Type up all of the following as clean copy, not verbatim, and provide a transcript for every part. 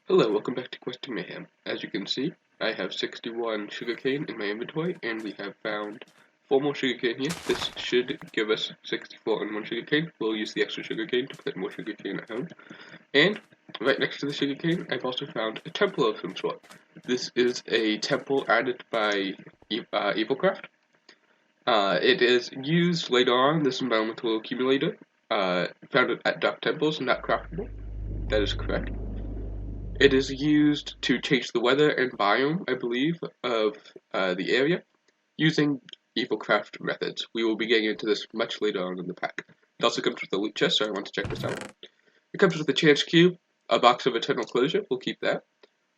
Hello, welcome back to Questing Mayhem. As you can see, I have 61 sugarcane in my inventory, and we have found 4 more sugarcane here. This should give us 64 and 1 sugarcane. We'll use the extra sugarcane to put more sugarcane at home. And right next to the sugarcane, I've also found a temple of some sort. This is a temple added by Evilcraft. It is used later on, this environmental accumulator. Found it at Dark Temples, not craftable. That is correct. It is used to change the weather and biome, I believe, of the area, using Evilcraft methods. We will be getting into this much later on in the pack. It also comes with a loot chest, so I want to check this out. It comes with a chance cube, a box of eternal closure, we'll keep that.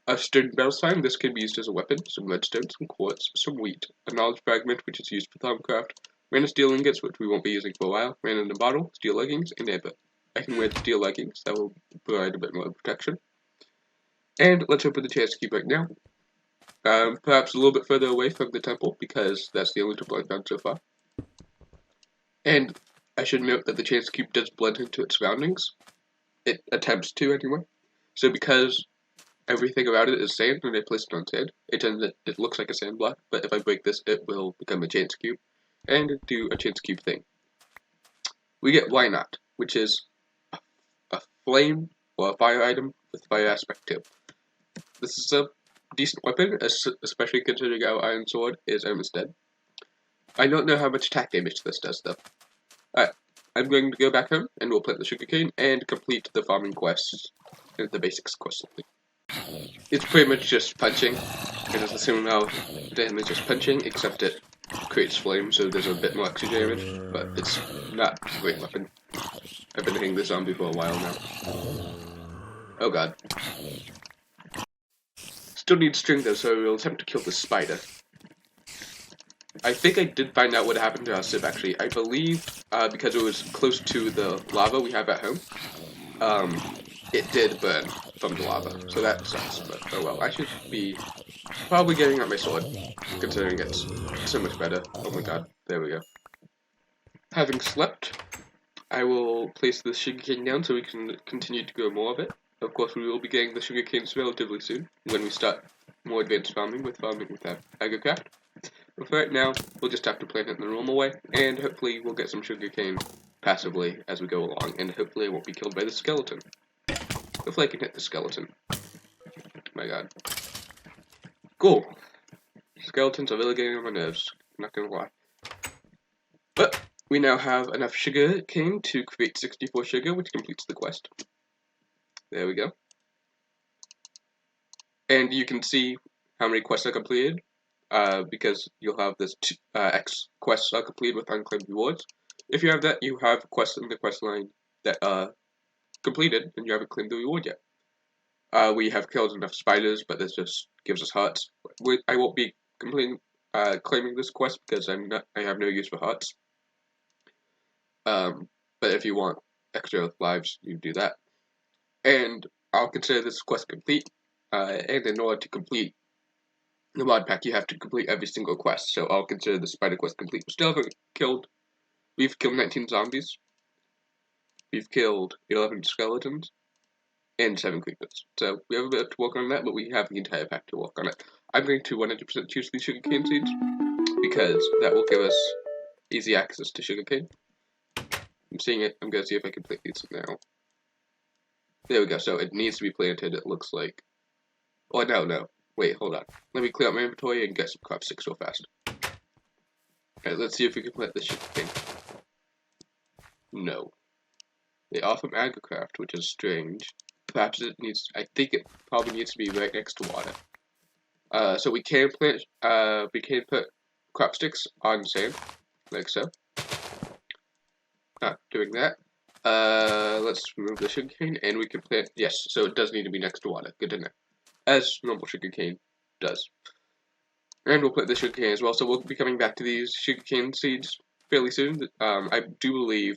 A stone bell sign, this can be used as a weapon, some redstone, some quartz, some wheat, a knowledge fragment, which is used for thermocraft, random steel ingots, which we won't be using for a while, random in a bottle, steel leggings, and amber. I can wear the steel leggings, that will provide a bit more protection. And let's open the chance cube right now. Perhaps a little bit further away from the temple, because that's the only temple I've found so far. And I should note that the chance cube does blend into its surroundings. It attempts to, anyway. So because everything about it is sand, and I placed it on sand, it looks like a sand block, but if I break this, it will become a chance cube, and do a chance cube thing. We get Why Not, which is a flame, or a fire item, with fire aspect too. This is a decent weapon, especially considering our iron sword is almost dead. I don't know how much attack damage this does, though. Alright, I'm going to go back home, and we'll plant the sugarcane, and complete the farming quests, and the basics quest. It's pretty much just punching. It is the same amount of damage as punching, except it creates flame, so there's a bit more extra damage, but it's not a great weapon. I've been hitting the zombie for a while now. Oh god. Still need string though, so we'll attempt to kill the spider. I think I did find out what happened to our sieve actually. I believe, because it was close to the lava we have at home, it did burn from the lava, so that sucks, but oh well. I should be probably getting out my sword, considering it's so much better. Oh my god, there we go. Having slept, I will place the sugarcane down so we can continue to grow more of it. Of course, we will be getting the sugarcanes relatively soon, when we start more advanced farming with Agricraft. But for right now, we'll just have to plant it in the normal way, and hopefully we'll get some sugarcane passively as we go along, and hopefully I won't be killed by the skeleton. Hopefully I can hit the skeleton. My god. Cool. Skeletons are really getting on my nerves, I'm not gonna lie. But we now have enough sugar cane to create 64 sugar, which completes the quest. There we go. And you can see how many quests are completed, because you'll have this X quests are completed with unclaimed rewards. If you have that, you have quests in the quest line that are completed, and you haven't claimed the reward yet. We have killed enough spiders, but this just gives us hearts. I won't be claiming this quest because I have no use for hearts. But if you want extra lives, you do that. And I'll consider this quest complete, and in order to complete the mod pack, you have to complete every single quest, so I'll consider the spider quest complete. We've killed 19 zombies, we've killed 11 skeletons, and 7 creepers. So we have a bit to work on that, but we have the entire pack to work on it. I'm going to 100% choose these sugarcane seeds, because that will give us easy access to sugarcane. I'm seeing it, I'm going to see if I can plant these now. There we go, so it needs to be planted, it looks like. Oh, no. Wait, hold on. Let me clear out my inventory and get some crop sticks real fast. Alright, let's see if we can plant this sugarcane. No. They are from Agricraft, which is strange. Perhaps I think it probably needs to be right next to water. So we can put crop sticks on sand, like so. Not doing that. Let's remove the sugarcane, and we can plant, yes, so it does need to be next to water, good to know. As normal sugarcane does. And we'll plant the sugarcane as well, so we'll be coming back to these sugarcane seeds fairly soon. I do believe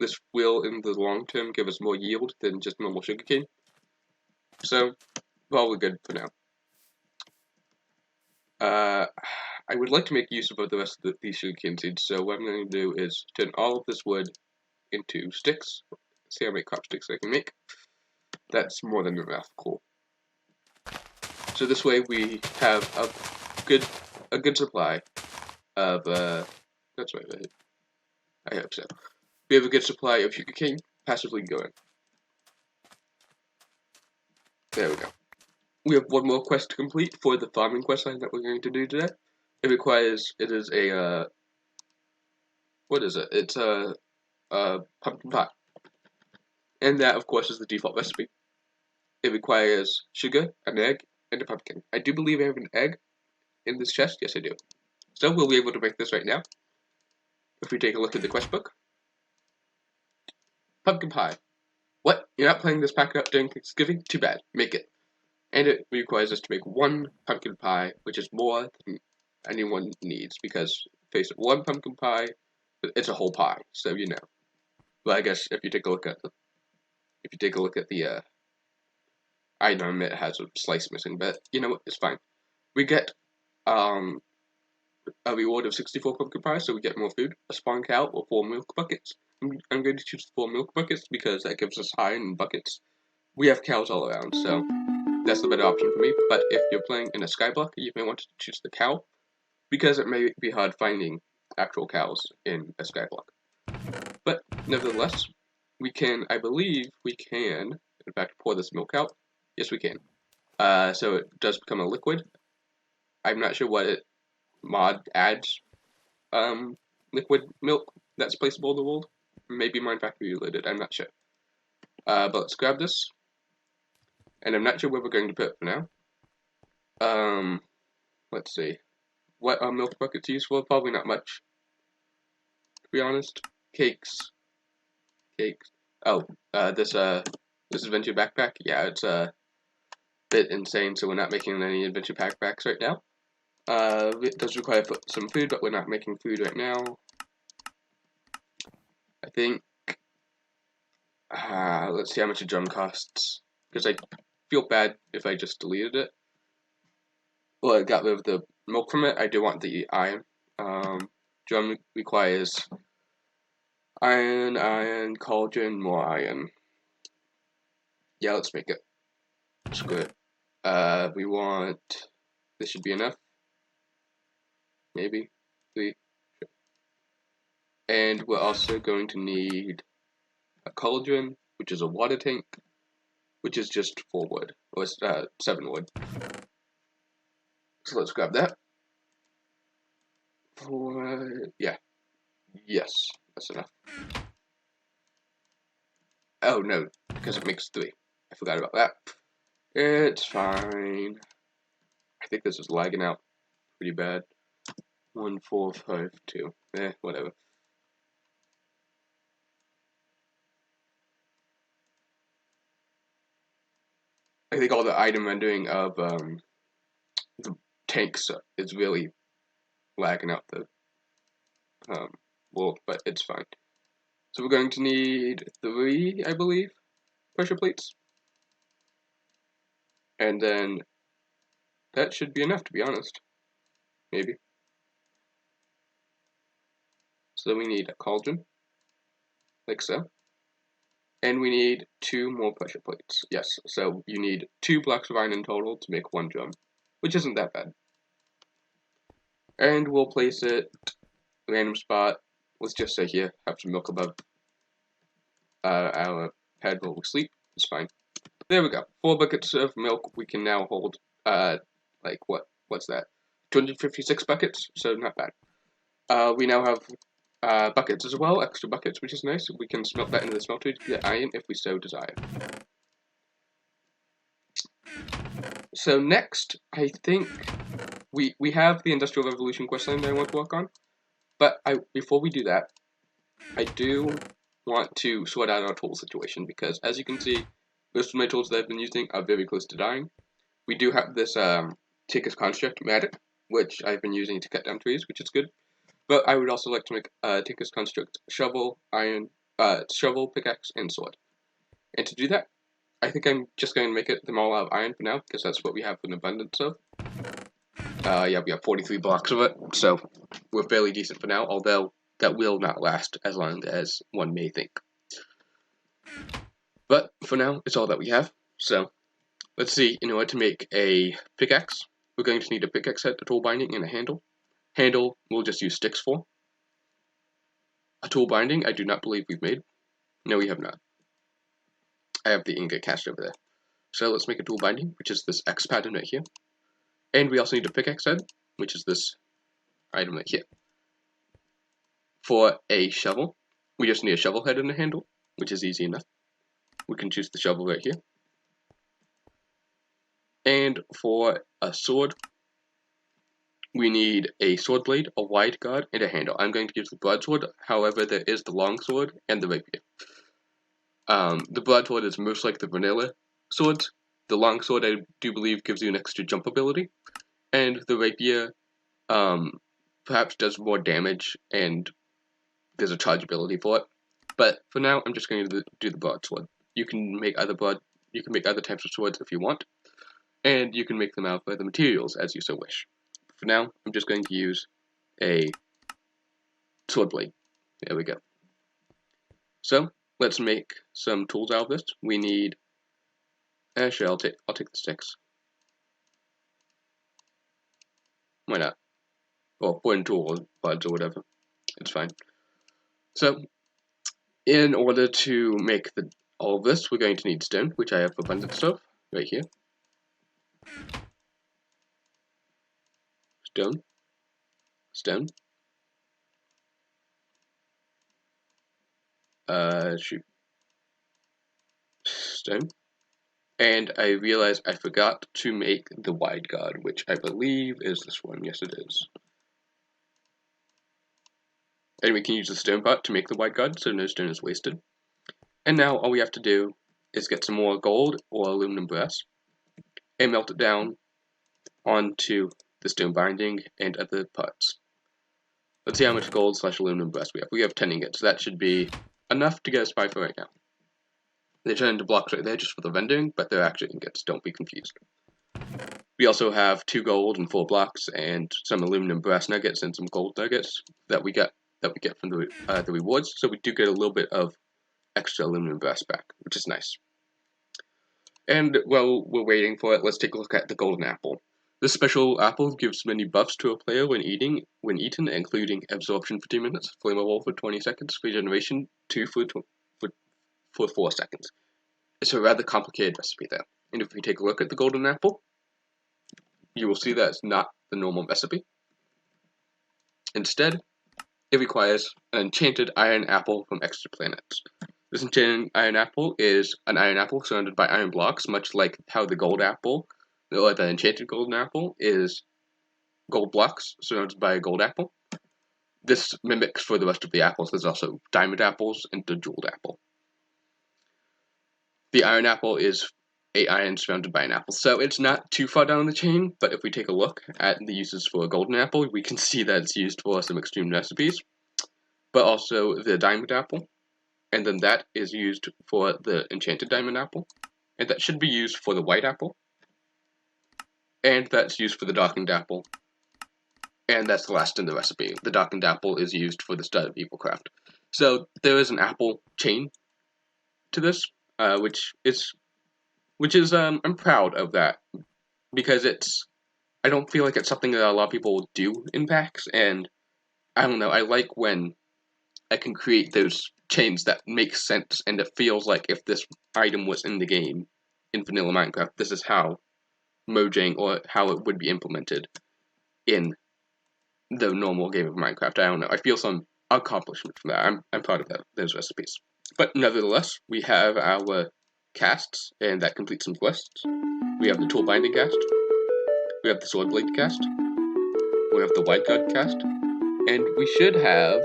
this will, in the long term, give us more yield than just normal sugarcane. So, probably good for now. I would like to make use of the rest of these sugarcane seeds, so what I'm going to do is turn all of this wood into sticks. See how many crop sticks I can make. That's more than enough. Cool. So this way we have a good supply of that's right. I hope so. We have a good supply of sugarcane passively going. There we go. We have one more quest to complete for the farming quest line that we're going to do today. It is a what is it? It's a pumpkin pie. And that, of course, is the default recipe. It requires sugar, an egg, and a pumpkin. I do believe I have an egg in this chest. Yes, I do. So we'll be able to make this right now. If we take a look at the quest book. Pumpkin pie. What? You're not playing this pack up during Thanksgiving? Too bad. Make it. And it requires us to make one pumpkin pie, which is more than anyone needs, because, face it, one pumpkin pie, it's a whole pie, so you know. Well, I guess if you take a look at the item, it has a slice missing, but you know what, it's fine. We get a reward of 64 pumpkin pies, so we get more food, a spawn cow, or 4 milk buckets. I'm going to choose the 4 milk buckets because that gives us iron in buckets. We have cows all around, so that's the better option for me. But if you're playing in a skyblock, you may want to choose the cow, because it may be hard finding actual cows in a skyblock. But nevertheless, I believe we can, in fact, pour this milk out. Yes, we can. So it does become a liquid. I'm not sure what mod adds liquid milk that's placeable in the world. Maybe Mine Factory related, I'm not sure. But let's grab this. And I'm not sure where we're going to put it for now. Let's see. What are milk buckets used for? Probably not much, to be honest. Cakes. Oh, this adventure backpack. Yeah, it's a bit insane, so we're not making any adventure backpacks right now. It does require some food, but we're not making food right now. I think, let's see how much a drum costs, because I feel bad if I just deleted it. Well, I got rid of the milk from it. I do want the iron. Drum requires iron, cauldron, more iron. Yeah, let's make it. Screw it. We want, this should be enough. Maybe 3. Sure. And we're also going to need a cauldron, which is a water tank, which is just 4 wood, or 7 wood. So let's grab that. Yeah. Yes, that's enough. Oh no, because it makes 3. I forgot about that. It's fine. I think this is lagging out pretty bad. 1, 4, 5, 2. Whatever. I think all the item rendering of the tanks is really lagging out the world, but it's fine. So we're going to need 3, I believe, pressure plates. And then that should be enough, to be honest. Maybe. So we need a cauldron, like so. And we need 2 more pressure plates. Yes, so you need 2 blocks of iron in total to make 1 drum, which isn't that bad. And we'll place it random spot. Let's just say here, have some milk above our head while we sleep. It's fine. There we go. 4 buckets of milk. We can now hold, like, what's that? 256 buckets, so not bad. We now have buckets as well, extra buckets, which is nice. We can smelt that into the smelter to get iron if we so desire. So next, I think we have the Industrial Revolution questline that I want to work on, but before we do that, I do want to sort out our tool situation, because as you can see, most of my tools that I've been using are very close to dying. We do have this Tinker's Construct Mantic, which I've been using to cut down trees, which is good. But I would also like to make Tinker's Construct shovel, shovel, pickaxe, and sword. And to do that, I think I'm just going to make them all out of iron for now, because that's what we have an abundance of. Yeah, we have 43 blocks of it, so we're fairly decent for now, although that will not last as long as one may think. But for now, it's all that we have, so Let's see, in order to make a pickaxe, we're going to need a pickaxe head, a tool binding, and a handle. Handle, we'll just use sticks for. A tool binding, I do not believe we've made. No, we have not. I have the ingot cast over there. So let's make a tool binding, which is this X pattern right here. And we also need a pickaxe head, which is this item right here. For a shovel, we just need a shovel head and a handle, which is easy enough. We can choose the shovel right here. And for a sword, we need a sword blade, a wide guard, and a handle. I'm going to use the broadsword, however there is the long sword and the rapier. The broadsword is most like the vanilla swords. The long sword, I do believe, gives you an extra jump ability. And the rapier perhaps does more damage, and there's a charge ability for it. But for now, I'm just going to do the broadsword. You can make other types of swords if you want, and you can make them out of other materials as you so wish. For now, I'm just going to use a sword blade. There we go. So let's make some tools out of this. We need. Actually, I'll take the sticks. Why not? Or wooden tool buds or whatever. It's fine. So, in order to make all of this, we're going to need stone, which I have abundance of right here. Stone. Stone. Shoot. Stone. And I realized I forgot to make the wide guard, which I believe is this one. Yes, it is. And we can use the stone part to make the wide guard, so no stone is wasted. And now all we have to do is get some more gold or aluminum brass and melt it down onto the stone binding and other parts. Let's see how much gold / aluminum brass we have. We have 10 ingots, so that should be enough to get us by for right now. They turn into blocks right there just for the vending, but they're actually ingots, don't be confused. We also have 2 gold and 4 blocks and some aluminum brass nuggets and some gold nuggets that we get from the rewards, so we do get a little bit of extra aluminum brass back, which is nice. And while we're waiting for it, let's take a look at the golden apple. This special apple gives many buffs to a player when eaten, including absorption for 2 minutes, flammable for 20 seconds, regeneration 2 for 4 seconds. It's a rather complicated recipe there. And if we take a look at the golden apple, you will see that it's not the normal recipe. Instead, it requires an enchanted iron apple from extra planets. This enchanted iron apple is an iron apple surrounded by iron blocks, much like how the gold apple, or the enchanted golden apple, is gold blocks surrounded by a gold apple. This mimics for the rest of the apples. There's also diamond apples and the jeweled apple. The iron apple is 8 iron surrounded by an apple, so it's not too far down the chain, but if we take a look at the uses for a golden apple, we can see that it's used for some extreme recipes, but also the diamond apple, and then that is used for the enchanted diamond apple, and that should be used for the white apple, and that's used for the darkened apple, and that's the last in the recipe. The darkened apple is used for the stud of evilcraft. So there is an apple chain to this, which is I'm proud of that, because I don't feel like it's something that a lot of people do in packs, and I don't know, I like when I can create those chains that make sense, and it feels like if this item was in the game, in vanilla Minecraft, this is how Mojang, or how it would be implemented in the normal game of Minecraft. I don't know, I feel some accomplishment from that. I'm proud of those recipes. But nevertheless, we have our casts, and that completes some quests. We have the tool binding cast, we have the sword blade cast, we have the wide guard cast, and we should have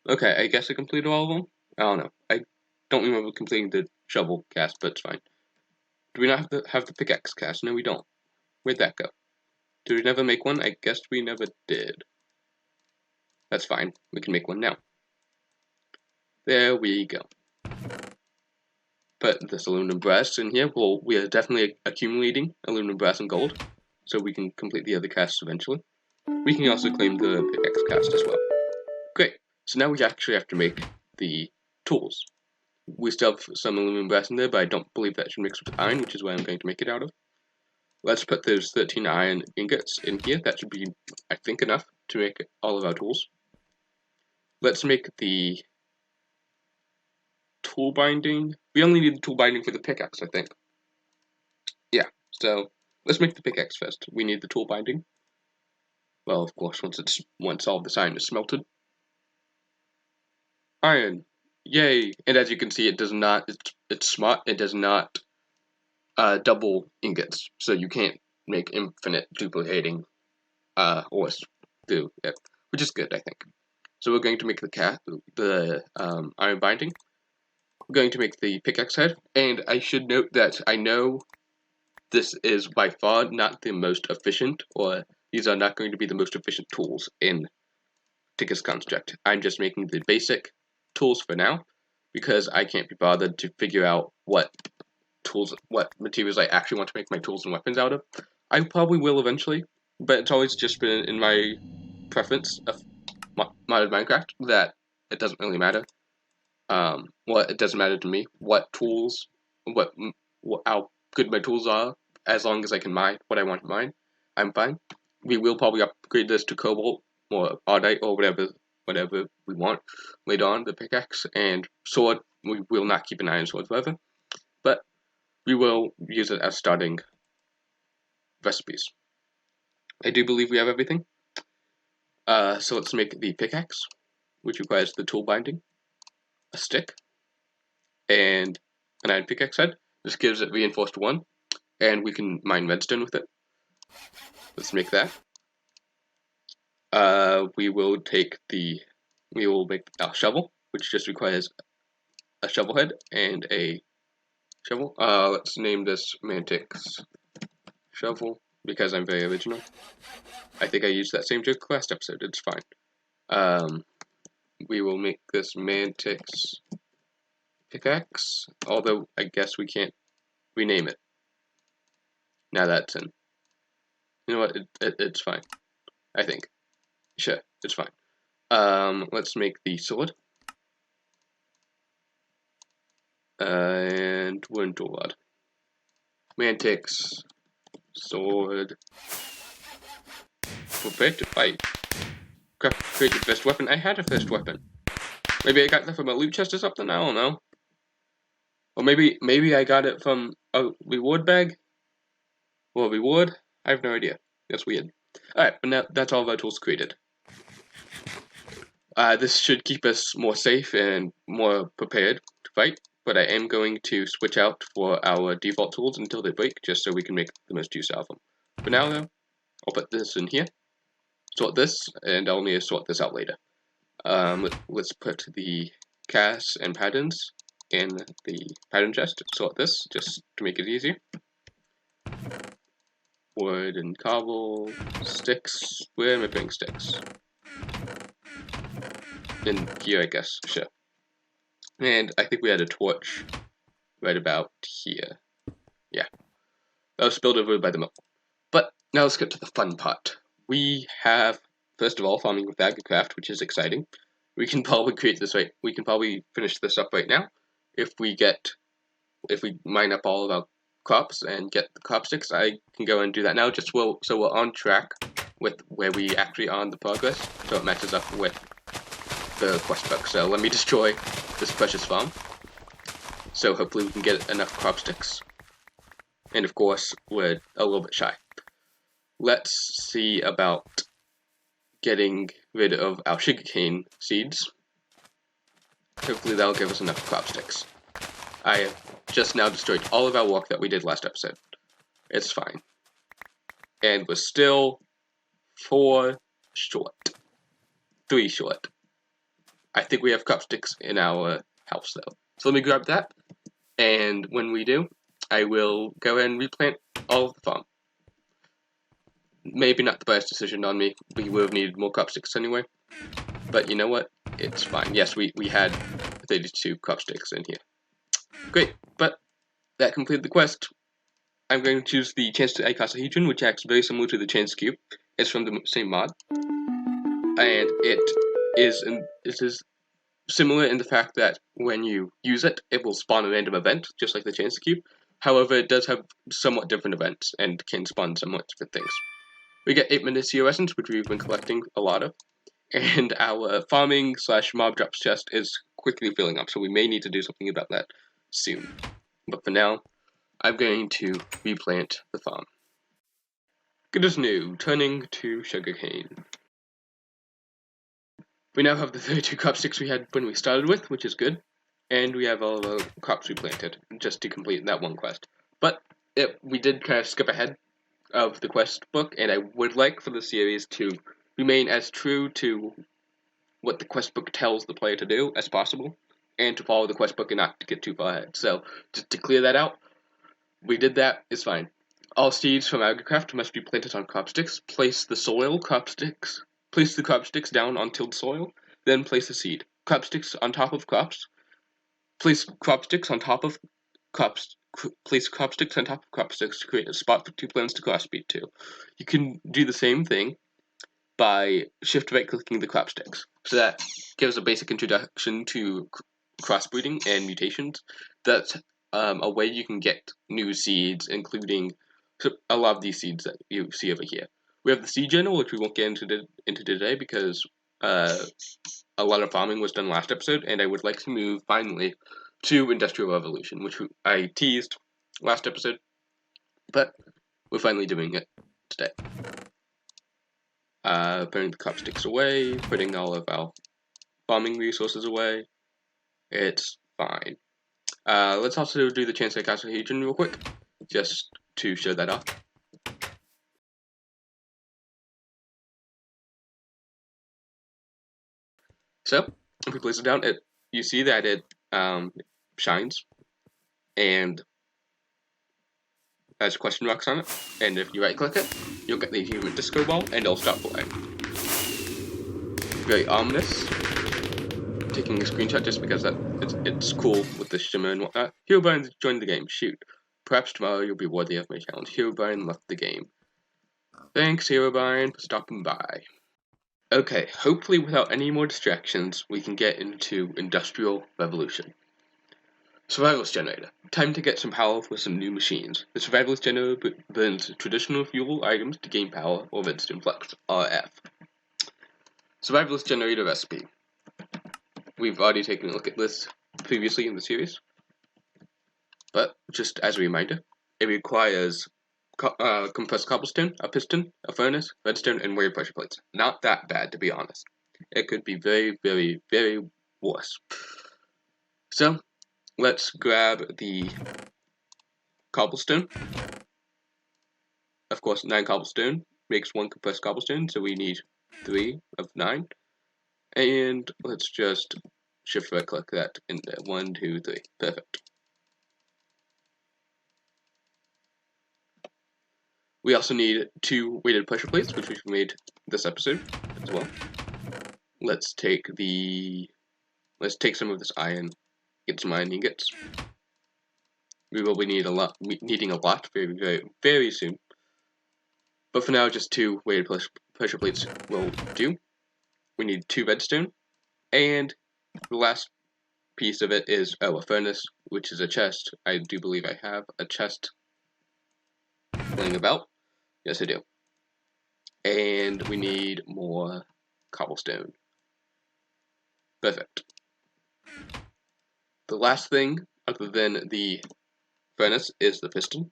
okay, I guess I completed all of them? I don't know. I don't remember completing the shovel cast, but it's fine. Do we not have the pickaxe cast? No, we don't. Where'd that go? Did we never make one? I guess we never did. That's fine. We can make one now. There we go. Put this aluminum brass in here. Well, we are definitely accumulating aluminum brass and gold, so we can complete the other casts eventually. We can also claim the pickaxe cast as well. Great. So now we actually have to make the tools. We still have some aluminum brass in there, but I don't believe that should mix with iron, which is what I'm going to make it out of. Let's put those 13 iron ingots in here. That should be, I think, enough to make all of our tools. Let's make the tool binding. We only need the tool binding for the pickaxe, I think. Yeah, so let's make the pickaxe first. We need the tool binding. Well, of course, once all this iron is smelted. Iron, yay! And as you can see, it does not. It's smart. It does not double ingots, so you can't make infinite duplicating ores do it, which is good, I think. So we're going to make the iron binding. We're going to make the pickaxe head, and I should note that I know this is by far not the most efficient, or these are not going to be the most efficient tools in Ticker's construct. I'm just making the basic tools for now, because I can't be bothered to figure out what materials I actually want to make my tools and weapons out of. I probably will eventually, but it's always just been in my preference of modded Minecraft that it doesn't really matter. It doesn't matter to me what tools, how good my tools are, as long as I can mine what I want to mine, I'm fine. We will probably upgrade this to cobalt or audite or whatever we want later on, the pickaxe and sword. We will not keep an iron sword forever, but we will use it as starting recipes. I do believe we have everything. So let's make the pickaxe, which requires the tool binding, a stick, and an iron pickaxe head. This gives it reinforced 1, and we can mine redstone with it. Let's make that. We will make our shovel, which just requires a shovel head and a shovel. Let's name this Mantic's shovel, because I'm very original. I think I used that same joke last episode, it's fine. We will make this Mantic's pickaxe, although I guess we can't rename it. Now that's in. You know what, it's fine. I think. Sure, it's fine. Let's make the sword. And wooden tool rod. Mantic's sword. Prepare to fight. Create your first weapon. I had a first weapon. Maybe I got that from a loot chest or something? I don't know. Or maybe I got it from a reward bag? Or a reward? I have no idea. That's weird. Alright, but now that's all of our tools created. This should keep us more safe and more prepared to fight, but I am going to switch out for our default tools until they break, just so we can make the most use out of them. For now, though, I'll put this in here, sort this, and I'll need to sort this out later. Let's put the casts and patterns in the pattern chest, sort this, just to make it easier. Wood and cobble, sticks, where am I putting sticks? In here, I guess, sure. And I think we had a torch right about here. Yeah. That was spilled over by the milk. But now let's get to the fun part. We have, first of all, farming with Agriculture, which is exciting. We can probably we can probably finish this up right now. If we mine up all of our crops and get the crop sticks, I can go and do that now, so we're on track with where we actually are in the progress, so it matches up with the quest book. So let me destroy this precious farm. So hopefully we can get enough crop sticks. And of course, we're a little bit shy. Let's see about getting rid of our sugarcane seeds. Hopefully that'll give us enough crop sticks. I have just now destroyed all of our work that we did last episode. It's fine. And we're still 4 short. 3 short. I think we have crop sticks in our house though. So let me grab that, and when we do, I will go ahead and replant all of the farm. Maybe not the best decision on me. We would have needed more crop sticks anyway. But you know what? It's fine. Yes, we had 32 crop sticks in here. Great, but that completed the quest. I'm going to choose the chance to icosahedron, which acts very similar to the chance cube. It's from the same mod. And it is similar in the fact that when you use it, it will spawn a random event, just like the Chance Cube. However, it does have somewhat different events and can spawn somewhat different things. We get 8 minutes CO essence, which we've been collecting a lot of, and our farming / mob drops chest is quickly filling up, so we may need to do something about that soon. But for now, I'm going to replant the farm. Good as new, turning to sugarcane. We now have the 32 crop sticks we had when we started with, which is good, and we have all the crops we planted, just to complete that one quest. But we did kind of skip ahead of the quest book, and I would like for the series to remain as true to what the quest book tells the player to do as possible, and to follow the quest book and not to get too far ahead. So, just to clear that out, we did that, it's fine. All seeds from Agricraft must be planted on crop sticks. Place the crop sticks down on tilled soil, then place the seed. Crop sticks on top of crops. Place crop sticks on top of crops. Place crop sticks on top of crop sticks to create a spot for 2 plants to crossbreed to. You can do the same thing by shift right clicking the crop sticks. So that gives a basic introduction to crossbreeding and mutations. That's a way you can get new seeds, including a lot of these seeds that you see over here. We have the seed journal, which we won't get into today because a lot of farming was done last episode, and I would like to move finally to Industrial Revolution, which I teased last episode, but we're finally doing it today. Putting the crop sticks away, putting all of our farming resources away. It's fine. Let's also do the Chance Castle region real quick, just to show that off. So, if we place it down, you see that it shines, and has question marks on it, and if you right click it, you'll get the human disco ball, and it'll stop playing. Very ominous. Taking a screenshot just because it's cool with the shimmer and whatnot. Hero Brian joined the game. Shoot. Perhaps tomorrow you'll be worthy of my challenge. Hero Brian left the game. Thanks, Hero Brian, for stopping by. Okay, hopefully without any more distractions, we can get into Industrial Revolution. Survivalist Generator. Time to get some power with some new machines. The Survivalist Generator burns traditional fuel items to gain power or redstone flux, RF. Survivalist Generator recipe. We've already taken a look at this previously in the series, but just as a reminder, it requires compressed cobblestone, a piston, a furnace, redstone, and weird pressure plates. Not that bad, to be honest. It could be very, very, very worse. So, let's grab the cobblestone. Of course, 9 cobblestone makes 1 compressed cobblestone, so we need 3 of 9. And let's just shift right click that in there. 1, 2, 3. Perfect. We also need 2 weighted pressure plates, which we've made this episode as well. Let's take some of this iron, get some iron ingots. We will be needing a lot very, very, very soon. But for now, just 2 weighted pressure plates will do. We need 2 redstone, and the last piece of it is a furnace, which is a chest. I do believe I have a chest laying about. Yes, I do. And we need more cobblestone. Perfect. The last thing, other than the furnace, is the piston,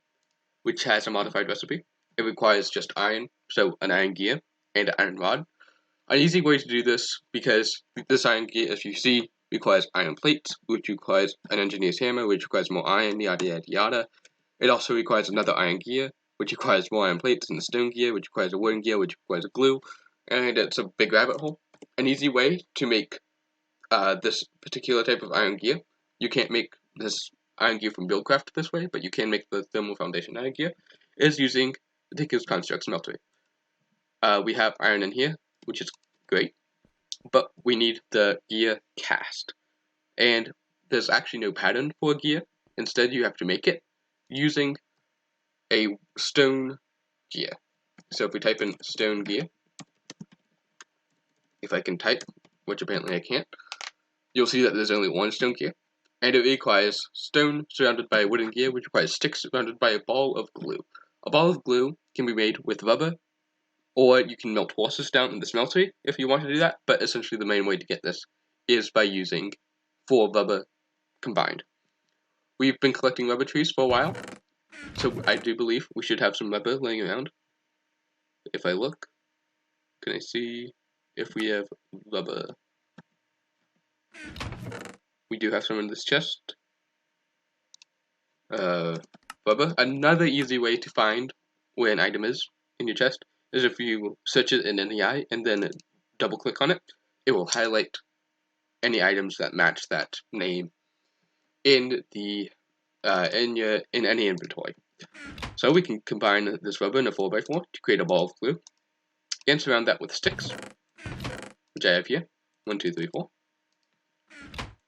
which has a modified recipe. It requires just iron, so an iron gear and an iron rod. An easy way to do this, because this iron gear, as you see, requires iron plates, which requires an engineer's hammer, which requires more iron, yada yada yada. It also requires another iron gear, which requires more iron plates, and a stone gear, which requires a wooden gear, which requires a glue, and it's a big rabbit hole. An easy way to make this particular type of iron gear, you can't make this iron gear from Buildcraft this way, but you can make the Thermal Foundation iron gear, is using the Tinker's Construct smeltery. We have iron in here, which is great, but we need the gear cast. And there's actually no pattern for a gear. Instead, you have to make it using a stone gear. So if we type in stone gear, if I can type, which apparently I can't, you'll see that there's only one stone gear, and it requires stone surrounded by a wooden gear, which requires sticks surrounded by a ball of glue. A ball of glue can be made with rubber, or you can melt horses down in the smeltery if you want to do that, but essentially the main way to get this is by using 4 rubber combined. We've been collecting rubber trees for a while, so I do believe we should have some rubber laying around. If I look, can I see if we have rubber? We do have some in this chest. Rubber. Another easy way to find where an item is in your chest is if you search it in NEI and then double click on it, it will highlight any items that match that name in the in any inventory. So we can combine this rubber in a 4x4 to create a ball of glue, and surround that with sticks, which I have here. 1, 2, 3, 4.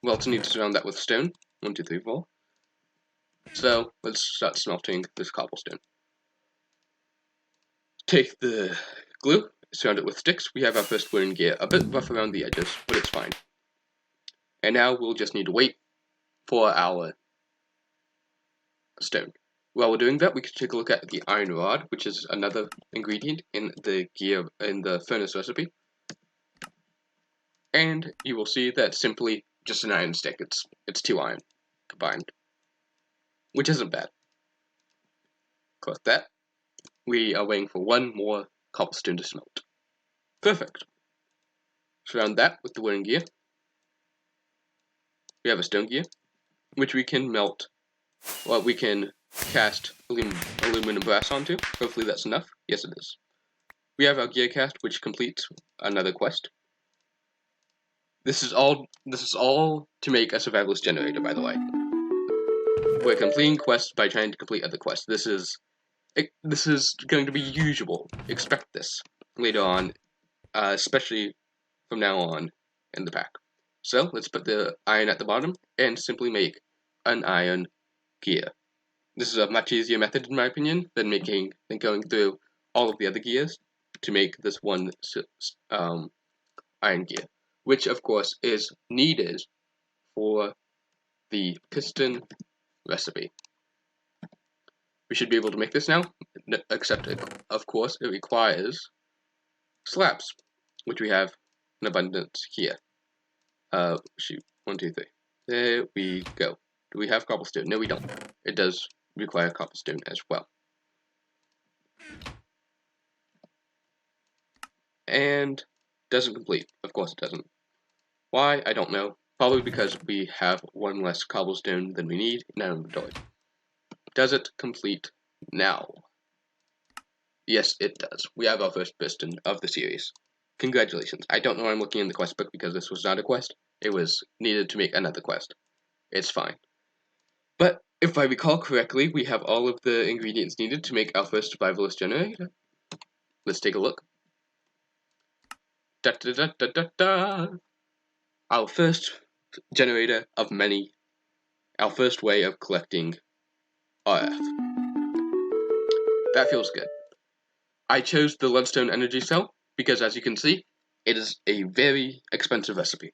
We also need to surround that with stone. 1, 2, 3, 4. So let's start smelting this cobblestone. Take the glue, surround it with sticks. We have our first wooden gear, a bit rough around the edges, but it's fine. And now we'll just need to wait for our stone. While we're doing that, we can take a look at the iron rod, which is another ingredient in the gear in the furnace recipe. And you will see that simply just an iron stick. It's 2 iron combined, which isn't bad. Collect that. We are waiting for 1 more cobblestone to smelt. Perfect. Surround that with the wooden gear. We have a stone gear, which we can melt. Well, we can cast aluminum brass onto. Hopefully that's enough. Yes, it is. We have our gear cast, which completes another quest. This is all to make a survivalist generator, by the way. We're completing quests by trying to complete other quests. This is going to be usual. Expect this later on, especially from now on in the pack. So let's put the iron at the bottom and simply make an iron gear. This is a much easier method, in my opinion, than going through all of the other gears to make this one iron gear, which of course is needed for the piston recipe. We should be able to make this now, except of course it requires slabs, which we have in abundance here. Shoot, 1, 2, 3. There we go. Do we have cobblestone? No, we don't. It does require cobblestone as well. And doesn't complete. Of course it doesn't. Why? I don't know. Probably because we have 1 less cobblestone than we need in our inventory. Does it complete now? Yes, it does. We have our first piston of the series. Congratulations. I don't know why I'm looking in the quest book because this was not a quest. It was needed to make another quest. It's fine. But if I recall correctly, we have all of the ingredients needed to make our first survivalist generator. Let's take a look. Da da da da da da. Our first generator of many. Our first way of collecting RF. That feels good. I chose the leadstone energy cell because, as you can see, it is a very expensive recipe.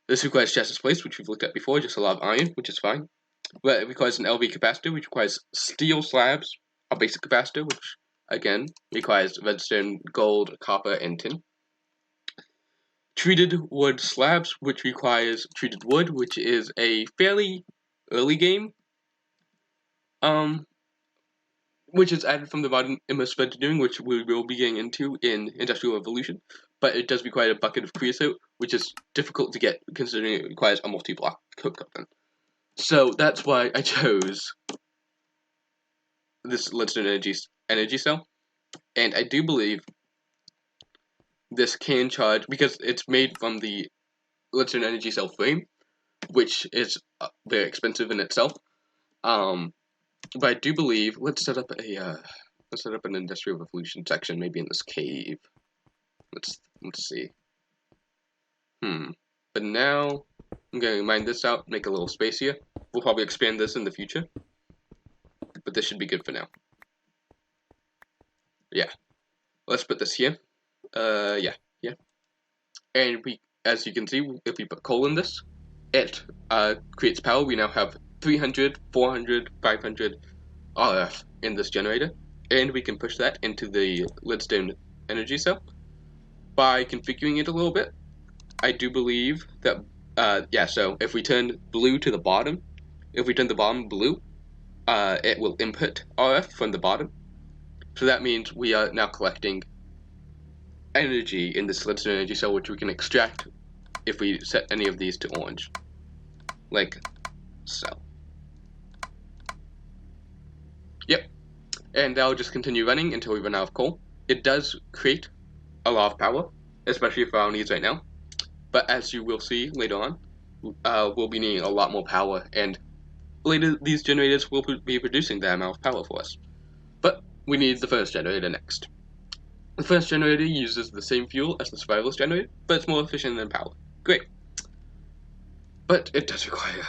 This requires chassis plates, which we've looked at before, just a lot of iron, which is fine. But it requires an LV capacitor, which requires steel slabs, a basic capacitor, which, again, requires redstone, gold, copper, and tin. Treated wood slabs, which requires treated wood, which is a fairly early game, which is added from the mod MS doing, which we will be getting into in Industrial Revolution, but it does require a bucket of creosote, which is difficult to get considering it requires a multi-block coke oven. So that's why I chose this leadstone energy cell, and I do believe this can charge because it's made from the leadstone energy cell frame, which is very expensive in itself. But I do believe let's set up an Industrial Revolution section, maybe in this cave. Let's see. But now I'm going to mine this out, make a little space here. We'll probably expand this in the future, but this should be good for now. Yeah, let's put this here. Yeah. And as you can see, if we put coal in this, it creates power. We now have 300, 400, 500 RF in this generator, and we can push that into the Leadstone energy cell. By configuring it a little bit, I do believe that, yeah, so if we turn blue to the bottom, if we turn the bottom blue, it will input RF from the bottom. So that means we are now collecting energy in this Leadstone energy cell, which we can extract if we set any of these to orange. Like so. Yep. And that'll just continue running until we run out of coal. It does create a lot of power, especially for our needs right now. But as you will see later on, we'll be needing a lot more power, and later these generators will be producing that amount of power for us. But we need the first generator next. The first generator uses the same fuel as the survivalist generator, but it's more efficient than power. Great. But it does require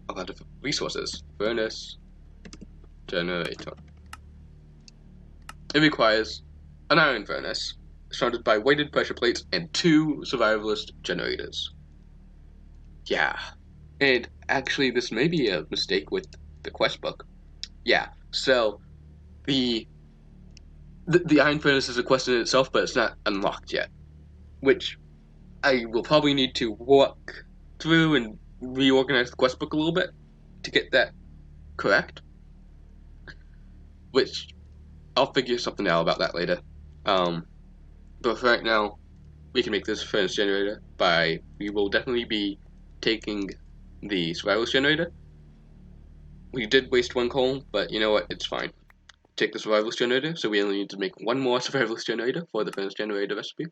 a lot of resources. Furnace generator. It requires an iron furnace, surrounded by weighted pressure plates and 2 survivalist generators. Yeah. And actually, this may be a mistake with the quest book. Yeah, so the iron furnace is a quest in itself, but it's not unlocked yet, which I will probably need to walk through and reorganize the quest book a little bit to get that correct, which I'll figure something out about that later. But for right now, we can make this furnace generator we will definitely be taking the survivalist generator. We did waste 1 coal, but you know what, it's fine. Take the survivalist generator, so we only need to make 1 more survivalist generator for the furnace generator recipe.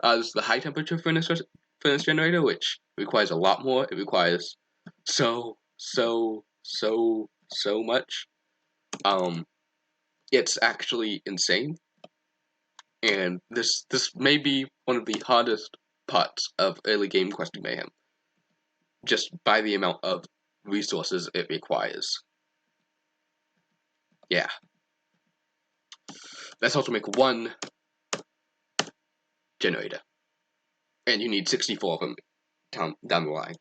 This is the high temperature furnace generator, which requires a lot more. It requires so much. It's actually insane. And this may be one of the hardest parts of early game Questing Mayhem, just by the amount of resources it requires. Yeah. Let's also make 1 generator, and you need 64 of them down the line.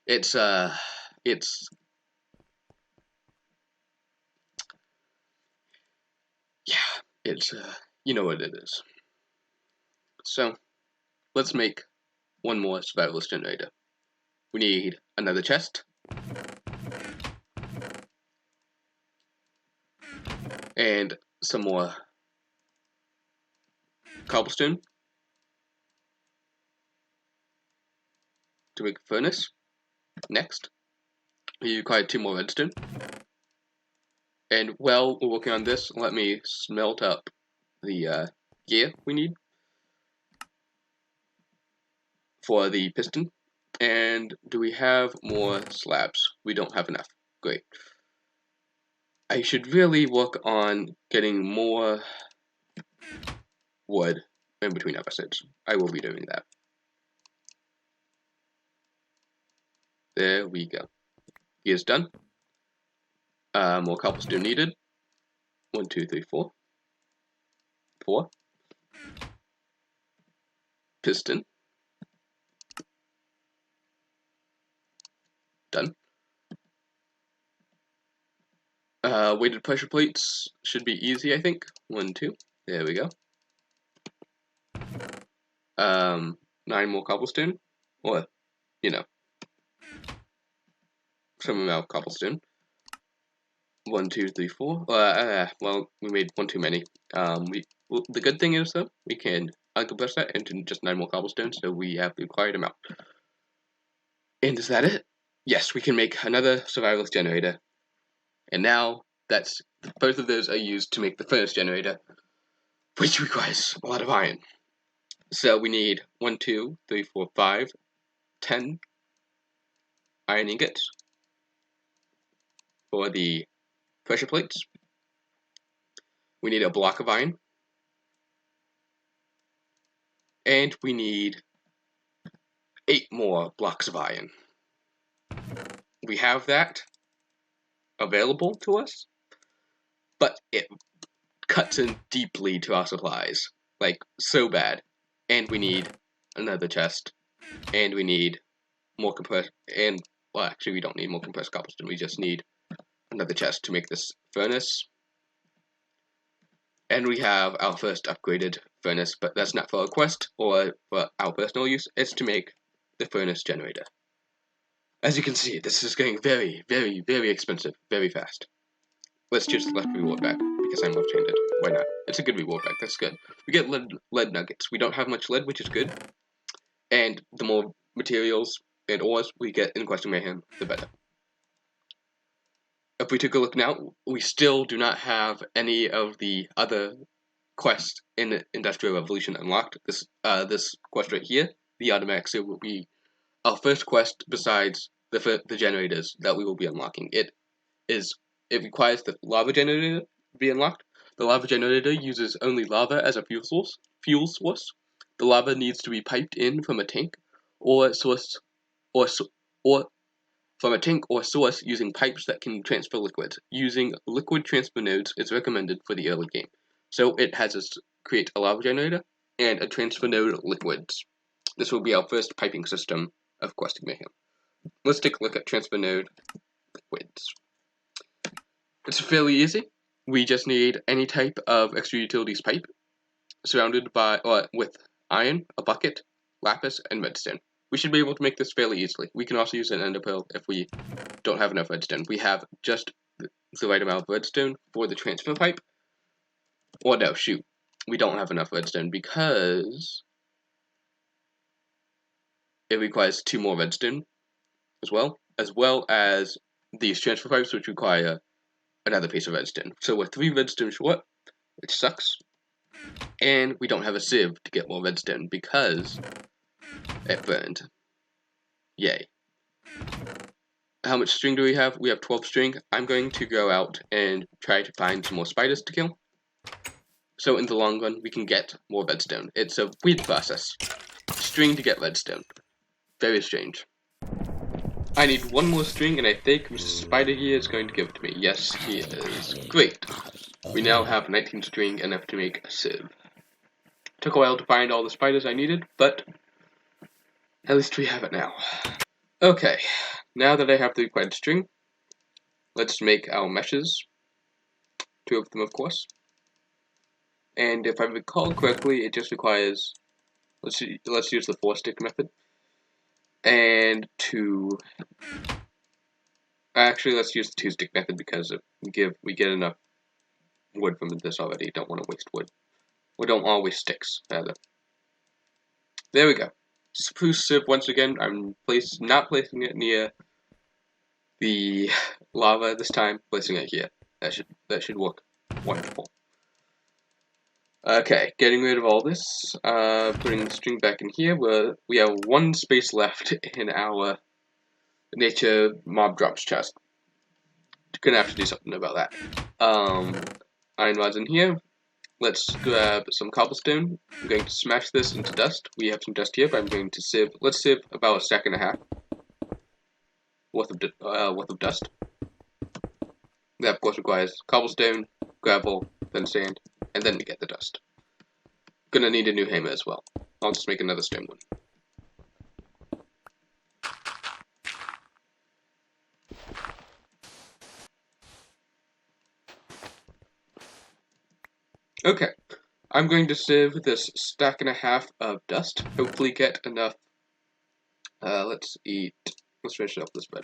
It's you know what it is. So let's make 1 more survivalist generator. We need another chest, and some more cobblestone to make a furnace. Next, we require 2 more redstone. And while we're working on this, let me smelt up the gear we need for the piston. And do we have more slabs? We don't have enough. Great. I should really work on getting more wood in between episodes. I will be doing that. There we go. Gear's done. More cobblestone needed. 1, 2, 3, 4. 4. Piston. Done. Weighted pressure plates should be easy, I think. 1, 2. There we go. 9 more cobblestone. Or, you know, some amount of cobblestone. 1, 2, 3, 4. Well, we made 1 too many. The good thing is, though, we can uncompress that into just 9 more cobblestone, so we have the required amount. And is that it? Yes, we can make another survivalist generator. And now, both of those are used to make the furnace generator, which requires a lot of iron. So we need 1, 2, 3, 4, 5, 10 iron ingots for the pressure plates. We need a block of iron. And we need 8 more blocks of iron. We have that available to us, but it cuts in deeply to our supplies. Like, so bad. And we need another chest and we need more compressed, and, well, actually we don't need more compressed cobblestone, we just need another chest to make this furnace. And we have our first upgraded furnace, but that's not for our quest or for our personal use, it's to make the furnace generator. As you can see, this is getting very, very, very expensive, very fast. Let's choose the left reward back, because I'm left-handed. Why not? It's a good reward back, that's good. We get lead nuggets. We don't have much lead, which is good. And the more materials and ores we get in Questing Mayhem, the better. If we take a look now, we still do not have any of the other quests in the Industrial Revolution unlocked. This quest right here, the automatic save, will be our first quest besides the generators that we will be unlocking. It requires the lava generator to be unlocked. The lava generator uses only lava as a fuel source. The lava needs to be piped in from a tank or source from a tank or source using pipes that can transfer liquids. Using liquid transfer nodes is recommended for the early game. So it has us create a lava generator and a transfer node liquids. This will be our first piping system of Questing Mayhem. Let's take a look at transfer node liquids. It's fairly easy. We just need any type of extra utilities pipe surrounded by with iron, a bucket, lapis, and redstone. We should be able to make this fairly easily. We can also use an ender pearl if we don't have enough redstone. We have just the right amount of redstone for the transfer pipe. Or no, shoot. We don't have enough redstone because it requires 2 more redstone as well as these transfer pipes, which require another piece of redstone. So we're 3 redstone short, which sucks. And we don't have a sieve to get more redstone because it burned. Yay. How much string do we have? We have 12 string. I'm going to go out and try to find some more spiders to kill. So in the long run, we can get more redstone. It's a weird process. String to get redstone. Very strange. I need 1 more string, and I think Mr. Spider here is going to give it to me. Yes, he is. Great. We now have 19 string, enough to make a sieve. Took a while to find all the spiders I needed, but at least we have it now. Okay, now that I have the required string, let's make our meshes. 2 of them, of course. And if I recall correctly, it just requires, let's use the 4-stick method. And actually, let's use the 2-stick method because we get enough wood from this already. Don't want to waste wood. We don't want to waste sticks, rather. There we go. Spruce sieve once again. I'm not placing it near the lava this time. Placing it here. That should work wonderful. Okay, getting rid of all this. Putting the string back in here. We have 1 space left in our nature mob drops chest. Gonna have to do something about that. Iron rods in here. Let's grab some cobblestone. I'm going to smash this into dust. We have some dust here, but I'm going to sieve. Let's sieve about 1.5 seconds worth of dust. That of course requires cobblestone, gravel, then sand, and then we get the dust. Gonna need a new hammer as well. I'll just make another stone one. Okay, I'm going to sieve this 1.5 stacks of dust. Hopefully get enough. Let's finish up this bed.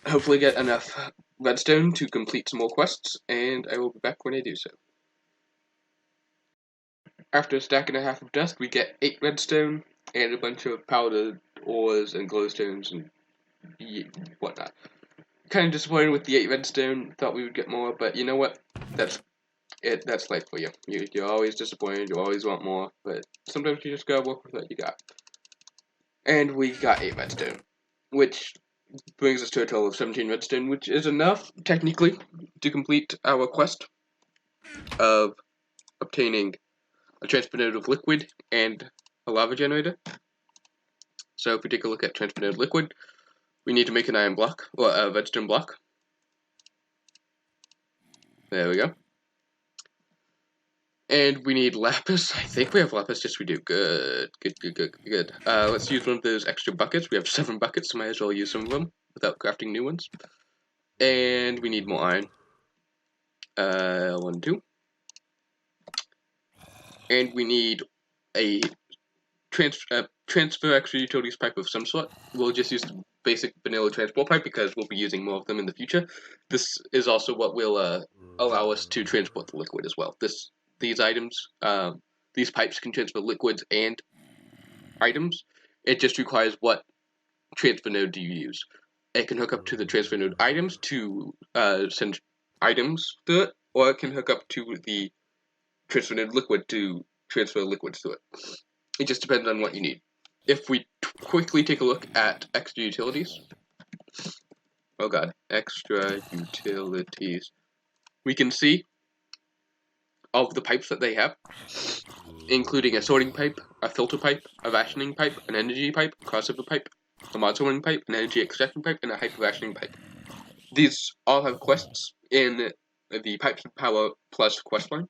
Hopefully get enough redstone to complete some more quests, and I will be back when I do so. After 1.5 stacks of dust, we get 8 redstone and a bunch of powdered ores and glowstones and whatnot. Kind of disappointed with the 8 redstone. Thought we would get more, but you know what? That's life for you. You're always disappointed. You always want more, but sometimes you just gotta work with what you got. And we got 8 redstone, which brings us to a total of 17 redstone, which is enough, technically, to complete our quest of obtaining a transfer node of liquid and a lava generator. So if we take a look at transfer node liquid, we need to make an iron block, or a redstone block. There we go. And we need lapis. I think we have lapis. Yes, we do. Good. Let's use one of those extra buckets. We have 7 buckets, so might as well use some of them without crafting new ones. And we need more iron. 1, 2. And we need a transfer extra utilities pipe of some sort. We'll just use the basic vanilla transport pipe because we'll be using more of them in the future. This is also what will allow us to transport the liquid as well. These items, these pipes can transfer liquids and items. It just requires what transfer node do you use. It can hook up to the transfer node items to send items to it, or it can hook up to the transfer node liquid to transfer liquids to it. It just depends on what you need. If we quickly take a look at extra utilities, oh god, extra utilities, we can see all of the pipes that they have, including a sorting pipe, a filter pipe, a rationing pipe, an energy pipe, a crossover pipe, a mod sorting pipe, an energy extraction pipe, and a hyper rationing pipe. These all have quests in the Pipes of Power Plus questline,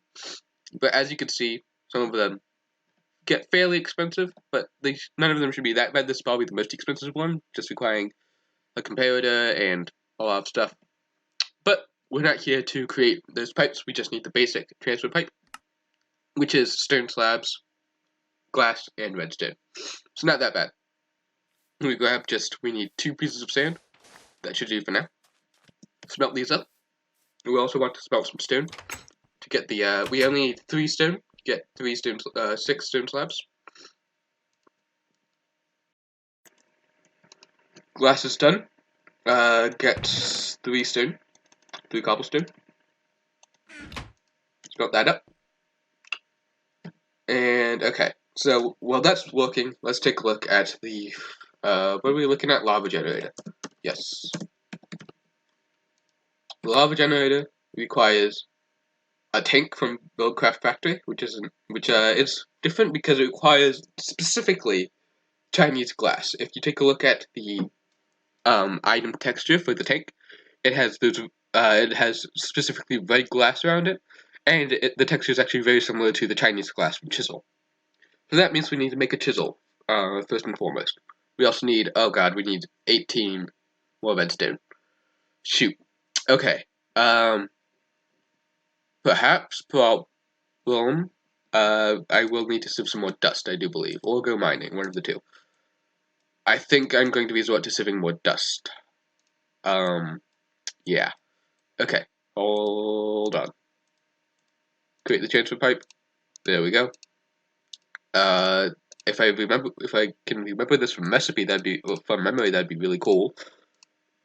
but as you can see, some of them get fairly expensive, but none of them should be that bad. This is probably the most expensive one, just requiring a comparator and a lot of stuff. But we're not here to create those pipes, we just need the basic transfer pipe, which is stone slabs, glass, and redstone. It's not that bad. We need 2 pieces of sand. That should do for now. Smelt these up. We also want to smelt some stone to get the, we only need 3 stone. Get 6 stone slabs. Glass is done. Get 3 stone, 3 cobblestone. Smelt that up. And okay, so while that's working, let's take a look at the what are we looking at? Lava generator. Yes. The lava generator requires a tank from Buildcraft Factory, which is different because it requires specifically Chinese glass. If you take a look at the item texture for the tank, it has specifically red glass around it, and the texture is actually very similar to the Chinese glass from chisel. So that means we need to make a chisel first and foremost. We also need we need 18 more redstone. Shoot. Okay. Perhaps problem. I will need to sieve some more dust, I do believe, or go mining, one of the two. I think I'm going to resort to sieving more dust. Yeah. Okay, hold on. Create the transfer pipe. There we go. If I can remember this from recipe, from memory, that'd be really cool.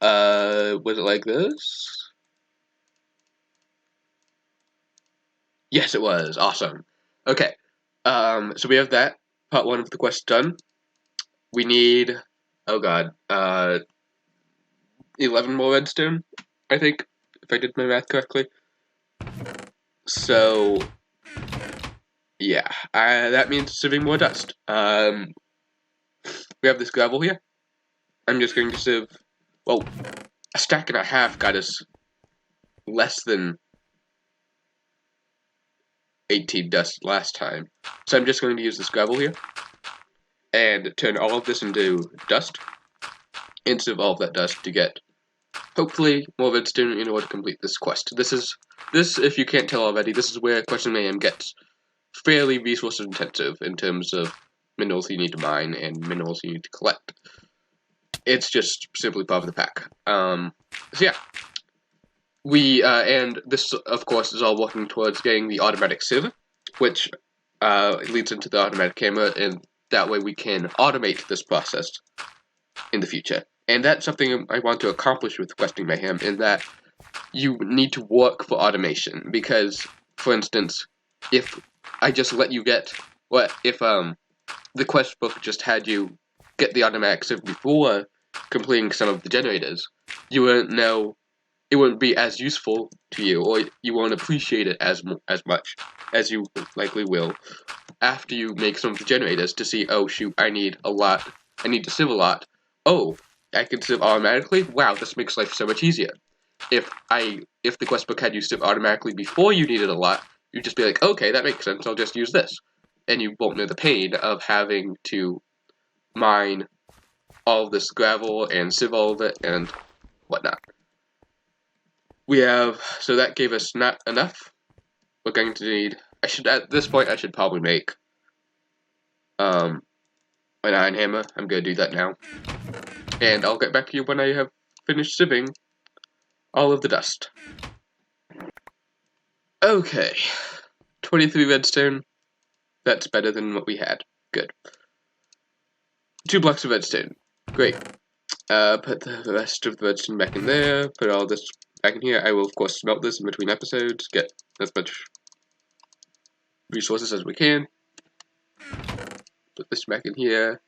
Was it like this? Yes, it was. Awesome. Okay. So we have that. Part 1 of the quest done. We need, 11 more redstone, I think, if I did my math correctly. So, yeah, that means sieving more dust. We have this gravel here. I'm just going to sieve, well, a stack and a half got us less than 18 dust last time. So I'm just going to use this gravel here and turn all of this into dust, instead of all of that dust, to get, hopefully, more redstone in order to complete this quest. This, if you can't tell already, this is where Questing Mayhem gets fairly resource intensive in terms of minerals you need to mine and minerals you need to collect. It's just simply part of the pack. So yeah. And this, of course, is all working towards getting the automatic sieve, which leads into the automatic camera, and that way we can automate this process in the future. And that's something I want to accomplish with Questing Mayhem, in that you need to work for automation. Because, for instance, if I just let you get, if the quest book just had you get the automatic sieve before completing some of the generators, you wouldn't know, it wouldn't be as useful to you, or you won't appreciate it as much as you likely will after you make some of the generators to see, oh shoot, I need to sieve a lot. Oh, I can sieve automatically? Wow, this makes life so much easier. If the quest book had you sieve automatically before you needed a lot, you'd just be like, okay, that makes sense, I'll just use this. And you won't know the pain of having to mine all of this gravel and sieve all of it and whatnot. So that gave us not enough. We're going to need, at this point, I should probably make an iron hammer. I'm going to do that now. And I'll get back to you when I have finished sieving all of the dust. Okay, 23 redstone. That's better than what we had. Good. 2 blocks of redstone. Great. Put the rest of the redstone back in there. Put all this back in here. I will, of course, smelt this in between episodes. Get as much resources as we can. Put this back in here.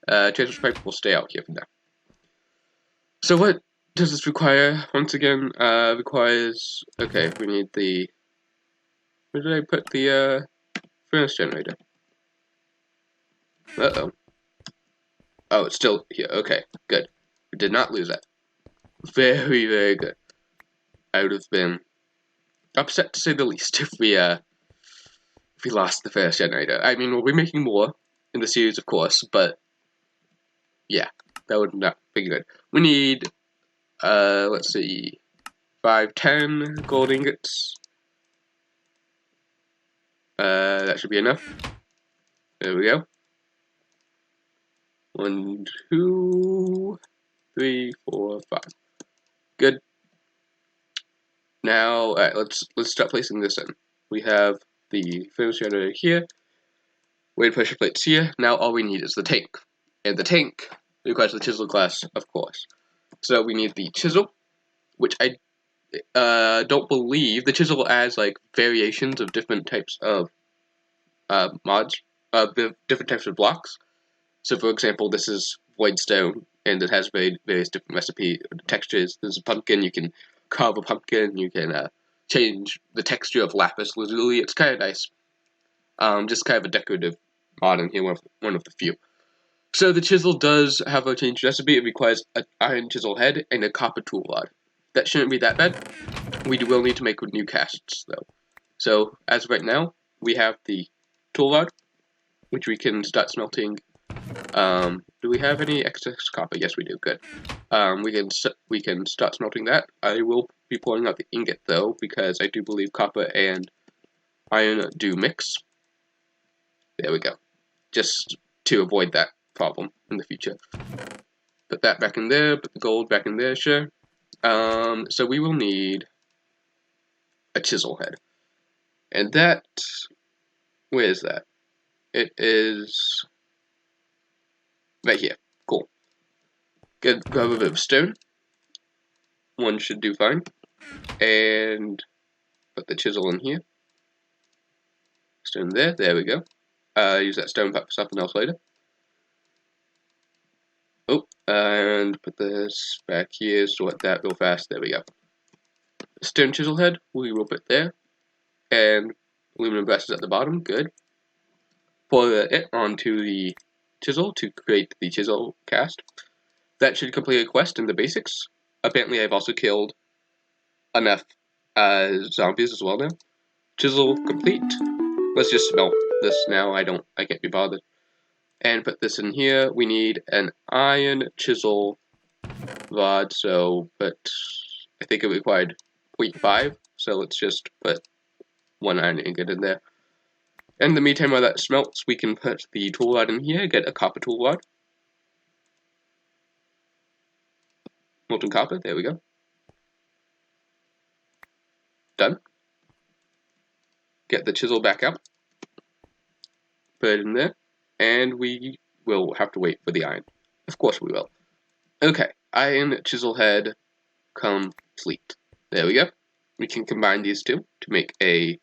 Transfer pipe will stay out here for now. So what does this require? Once again, requires... Okay, we need the... Where did I put the, furnace generator? Uh-oh. Oh, it's still here. Okay, good. We did not lose that. Very, very good. I would have been upset to say the least if we lost the furnace generator. I mean, we'll be making more in the series, of course, but yeah, that would not be good. We need, let's see, 5, 10 gold ingots. That should be enough. There we go. 1, 2, 3, 4, 5. Good. Now, alright, let's start placing this in. We have the furnace generator here. Weight pressure plates here. Now all we need is the tank. And the tank requires the chisel class, of course. So we need the chisel, which I don't believe the chisel has like variations of different types of mods, the different types of blocks. So for example, this is voidstone, and it has various different recipe textures. There's a pumpkin, you can carve a pumpkin, you can change the texture of lapis lazuli. It's kind of nice. Just kind of a decorative mod in here, one of the few. So the chisel does have a changed recipe. It requires an iron chisel head and a copper tool rod. That shouldn't be that bad. We will need to make new casts, though. So, as of right now, we have the tool rod, which we can start smelting. Do we have any excess copper? Yes, we do. Good. We can start smelting that. I will be pulling out the ingot, though, because I do believe copper and iron do mix. There we go. Just to avoid that problem in the future. Put that back in there, put the gold back in there, sure. So we will need a chisel head. And that, where is that? It is right here. Cool. Grab a bit of stone. 1 should do fine. And put the chisel in here. Stone there, there we go. Use that stone for something else later. Oh, and put this back here, sort that real fast, there we go. Stone chisel head, we will put there. And aluminum brushes at the bottom, good. Pour it onto the chisel to create the chisel cast. That should complete a quest in the basics. Apparently I've also killed enough zombies as well now. Chisel complete. Let's just smelt this now, I can't be bothered. And put this in here. We need an iron chisel rod, I think it required 0.5, so let's just put 1 iron ingot in there. In the meantime, while that smelts, we can put the tool rod in here, get a copper tool rod. Molten copper, there we go. Done. Get the chisel back out. Put it in there. And we will have to wait for the iron. Of course we will. Okay, iron chisel head complete. There we go. We can combine these two to make a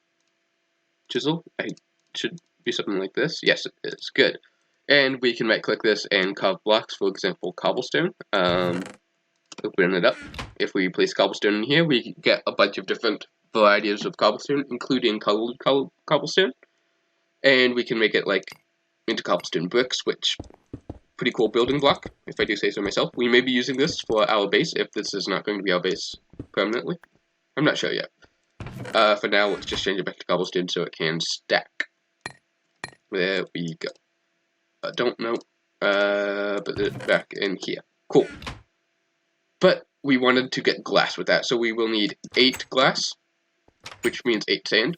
chisel. It should be something like this. Yes, it is. Good. And we can right-click this and carve blocks, for example, cobblestone. Open it up. If we place cobblestone in here, we get a bunch of different varieties of cobblestone, including colored cobblestone. And we can make it like into cobblestone bricks, which pretty cool building block, if I do say so myself. We may be using this for our base if this is not going to be our base permanently. I'm not sure yet. For now, let's just change it back to cobblestone so it can stack. There we go. Don't know, but it's back in here. Cool. But we wanted to get glass with that, so we will need 8 glass, which means 8 sand.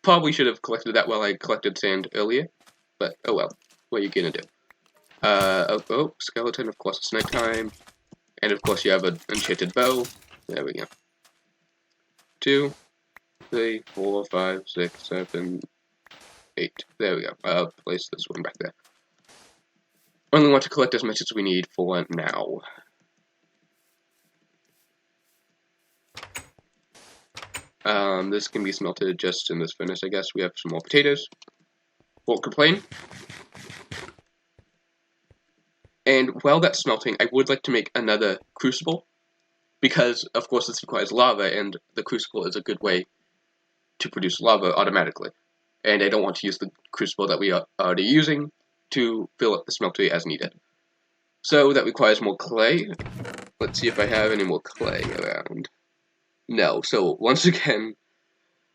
Probably should have collected that while I collected sand earlier, but oh well. What are you gonna do? Oh, skeleton, of course it's nighttime. And of course you have an enchanted bow. There we go. 2, 3, 4, 5, 6, 7, 8. There we go. I'll place this one back there. Only want to collect as much as we need for now. This can be smelted just in this furnace, I guess. We have some more potatoes. Won't complain. And while that's smelting, I would like to make another crucible, because, of course, this requires lava, and the crucible is a good way to produce lava automatically. And I don't want to use the crucible that we are already using to fill up the smeltery as needed. So that requires more clay. Let's see if I have any more clay around. No, so once again,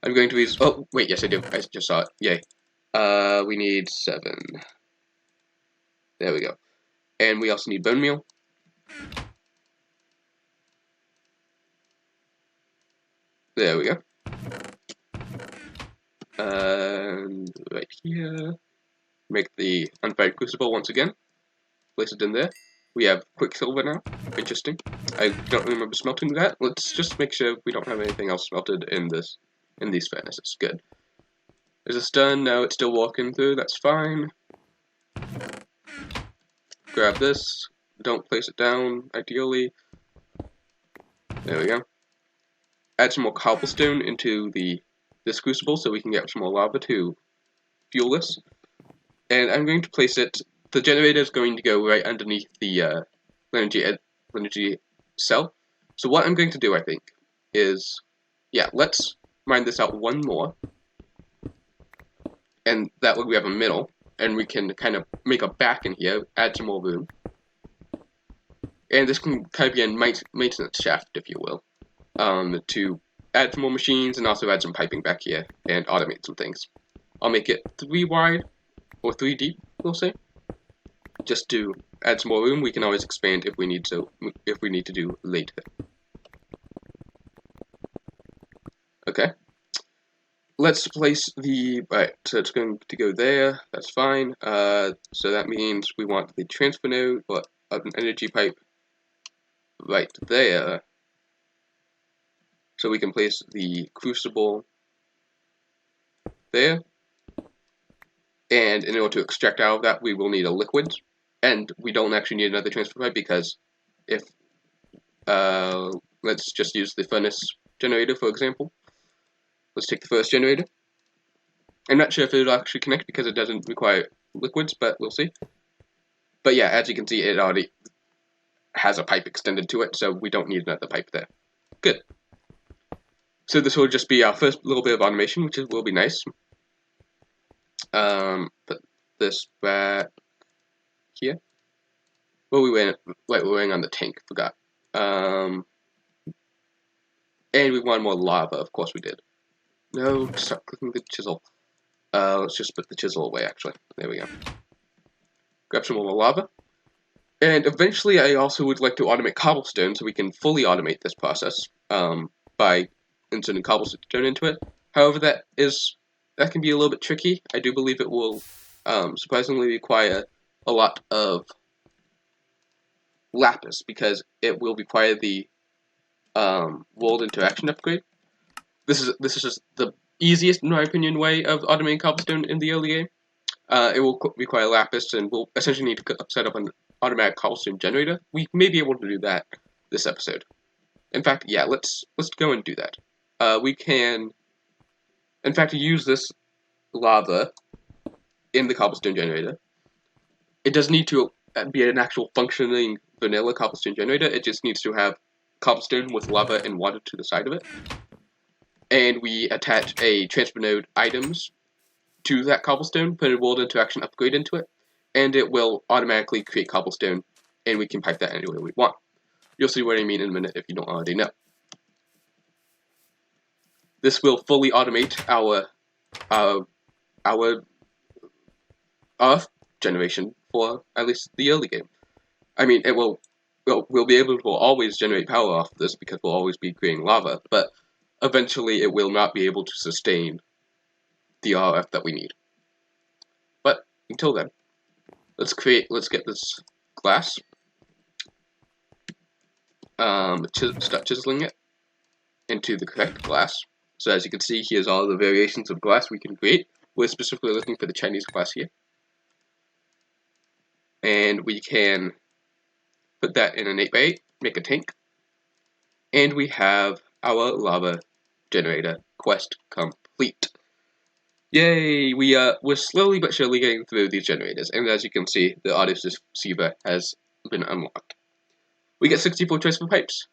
I'm going to use... Oh, wait, yes I do. I just saw it. Yay. We need 7. There we go. And we also need bone meal. There we go. And right here, make the unfired crucible once again. Place it in there. We have quicksilver now. Interesting. I don't remember smelting that. Let's just make sure we don't have anything else smelted in these furnaces. Good. Is this done? No, it's still walking through. That's fine. Grab this. Don't place it down, ideally. There we go. Add some more cobblestone into this crucible so we can get some more lava to fuel this. And I'm going to place it. The generator is going to go right underneath the energy cell. So what I'm going to do, I think, is, yeah, let's mine this out one more. And that way we have a middle, and we can kind of make a back in here, add some more room. And this can kind of be a maintenance shaft, if you will, to add some more machines and also add some piping back here and automate some things. I'll make it 3 wide, or 3 deep, we'll say. Just to add some more room. We can always expand if we need to do later. Okay. Let's place right, so it's going to go there, that's fine. So that means we want the transfer node, or an energy pipe right there. So we can place the crucible there. And in order to extract out of that, we will need a liquid. And we don't actually need another transfer pipe because if, let's just use the furnace generator, for example. Let's take the first generator. I'm not sure if it'll actually connect because it doesn't require liquids, but we'll see. But yeah, as you can see, it already has a pipe extended to it, so we don't need another pipe there. Good. So this will just be our first little bit of automation, which will be nice. Put this back here. Well, we're waiting on the tank, forgot. And we want more lava, of course we did. No, stop clicking the chisel. Let's just put the chisel away, actually. There we go. Grab some more lava. And eventually I also would like to automate cobblestone so we can fully automate this process by inserting cobblestone into it. However, that can be a little bit tricky. I do believe it will surprisingly require a lot of lapis because it will require the world interaction upgrade. This is just the easiest, in my opinion, way of automating cobblestone in the early game. It will require lapis, and we'll essentially need to set up an automatic cobblestone generator. We may be able to do that this episode. In fact, yeah, let's go and do that. We can, in fact, use this lava in the cobblestone generator. It doesn't need to be an actual functioning vanilla cobblestone generator. It just needs to have cobblestone with lava and water to the side of it. And we attach a transfer node items to that cobblestone, put a world interaction upgrade into it, and it will automatically create cobblestone, and we can pipe that anywhere we want. You'll see what I mean in a minute if you don't already know. This will fully automate our earth generation for at least the early game. I mean, we'll be able to always generate power off this because we'll always be creating lava, but eventually it will not be able to sustain the RF that we need. But until then, let's get this glass, start chiseling it into the correct glass. So as you can see, here's all the variations of glass we can create. We're specifically looking for the Chinese glass here. And we can put that in an 8x8, make a tank. And we have our lava generator quest complete. Yay! We're slowly but surely getting through these generators, and as you can see, the audio receiver has been unlocked. We get 64 transfer pipes,